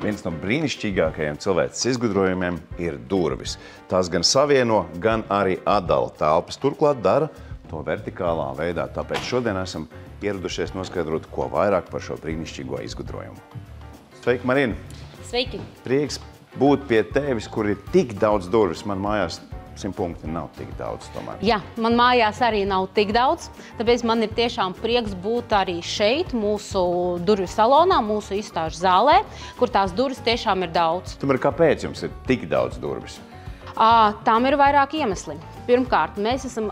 Viens no brīnišķīgākajiem cilvēces izgudrojumiem ir durvis. Tās gan savieno, gan arī atdala telpas. Turklāt dara to vertikālā veidā. Tāpēc šodien esam ieradušies noskaidrot, ko vairāk par šo brīnišķīgo izgudrojumu. Sveiki, Marina! Sveiki! Prieks būt pie tevis, kur ir tik daudz durvis. Man mājās 100 punkti nav tik daudz tomēr. Jā, man mājās arī nav tik daudz, tāpēc man ir tiešām prieks būt arī šeit, mūsu durvju salonā, mūsu izstāžu zālē, kur tās durvis tiešām ir daudz. Tomēr kāpēc jums ir tik daudz durvis? Tām ir vairāk iemesli. Pirmkārt, mēs esam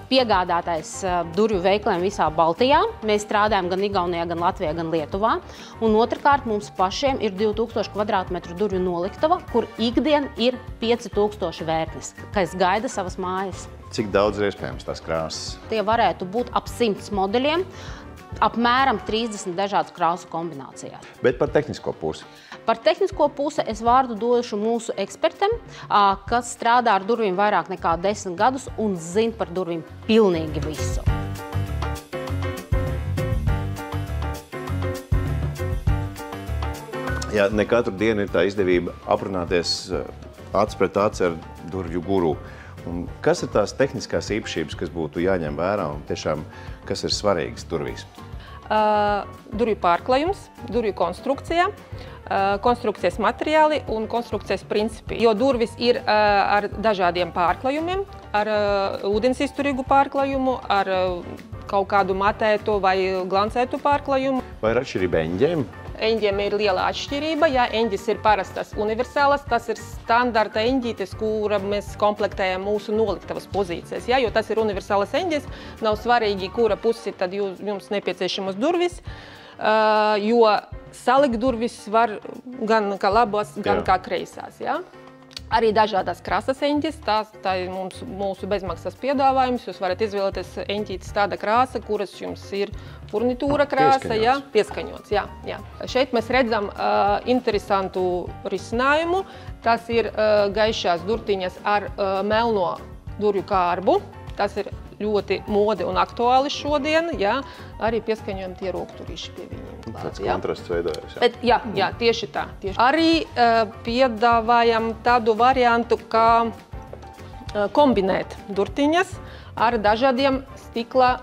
piegādātais durvju veikaliem visā Baltijā. Mēs strādājam gan Igaunijā, gan Latvijā, gan Lietuvā. Un otrkārt, mums pašiem ir 2000 kvadrātmetru durvju noliktava, kur ikdien ir 5000 vērtnes, kas gaida savas mājas. Cik daudz ir iespējams tās krāsas? Tie varētu būt ap 100 modeļiem, apmēram 30 dažādas krāsu kombinācijās. Bet par tehnisko pusi? Par tehnisko pusi es vārdu došu mūsu ekspertam, kas strādā ar durvīm vairāk nekā 10 gadus un zina par durvīm pilnīgi visu. Jā, ne katru dienu ir tā izdevība aprunāties acis pret aci ar durvju guru. Un kas ir tās tehniskās īpašības, kas būtu jāņem vērā un tiešām kas ir svarīgas durvīs? Durvju pārklājums, durvju konstrukcija, konstrukcijas materiāli un konstrukcijas principi. Jo durvis ir ar dažādiem pārklājumiem, ar ūdens izturīgu pārklājumu, ar kaut kādu matētu vai glancētu pārklājumu. Vai ir atšķirība eņģiem? Eņģiem ir liela atšķirība. Ja eņģis ir parastas universālas, tas ir standarta eņģītes, kura mēs komplektējam mūsu noliktavas pozīcijas. Ja? Jo tas ir universālas eņģis, nav svarīgi, kura pusi tad jums nepieciešamas durvis, jo salikt durvis var gan kā labās, gan kā kreisās. Ja? Arī dažādas krāsas eņģis, tā ir mūsu bezmaksas piedāvājums. Jūs varat izvēlēties eņģītes tāda krāsa, kuras jums ir furnitūra krāsa, pieskaņots. Jā. Šeit mēs redzam interesantu risinājumu. Tas ir gaišās durtiņas ar melno durvju kārbu. Tas ir ļoti mode un aktuāli šodien. Jā. Arī pieskaņojam tie rokturīši pie viņiem. Tāds kontrasts veidojas. Jā, tieši tā. Arī piedāvājam tādu variantu, kā kombinēt durtiņas ar dažādiem stikla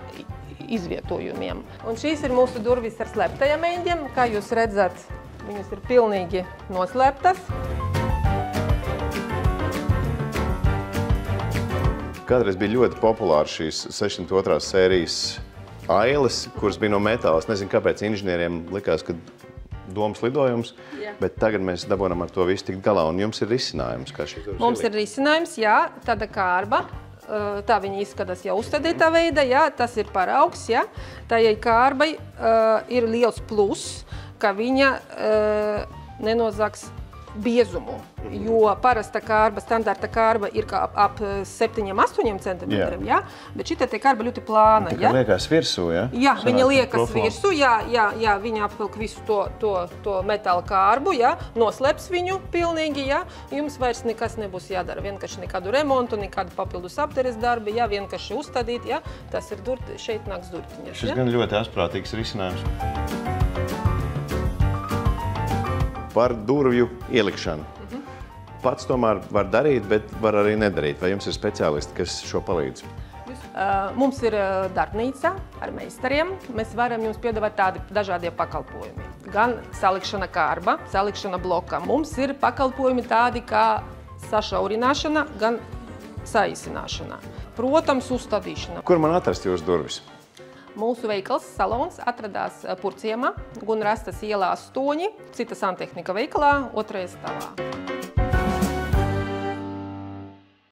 izvietojumiem. Un šīs ir mūsu durvis ar slēptajiem eņģiem. Kā jūs redzat, viņas ir pilnīgi noslēptas. Kādreiz bija ļoti populāri šīs 602. sērijas ailes, kuras bija no metāla. Es nezinu, kāpēc inženieriem likās, ka domas lidojums, bet tagad mēs dabonam ar to visu tikt galā. Un jums ir risinājums, kā šī durvis Mums ir risinājums, jā, tāda kārba. Tā viņa izskatās jau uzstādītā veida, jā, tas ir paraugs, jā. Tajai kārbai ir liels pluss, ka viņa nenozags biezumu, jo parasta kārba, standarta kārba ir ap 7–8 centimetriem, jā, bet šitā te kārba ļoti plāna, jā. Tā liekas virsū, jā? Jā, viņa liekas virsū, jā, viņa apvilk visu to metāla kārbu, jā, noslēps viņu pilnīgi, jā, jums vairs nekas nebūs jādara, vienkārši nekādu remontu, nekādu papildus apteres darbi, jā, vienkārši uzstādīt, jā, tas ir šeit nāks durtiņas, jā. Šis gan ļoti asprātīgs risinājums. Par durvju ielikšanu. Pats tomēr var darīt, bet var arī nedarīt. Vai jums ir speciālisti, kas šo palīdz? Mums ir darbnīca ar meistariem. Mēs varam jums piedāvāt tādi dažādie pakalpojumi. Gan salikšana kārba, salikšana bloka. Mums ir pakalpojumi tādi kā sašaurināšana, gan saīsināšana. Protams, uzstādīšana. Kur man atrast jūsu durvis? Mūsu veikals salons atradās Purciemā, Gunrastas ielā 8, Cita santehnika veikalā, 2. stāvā.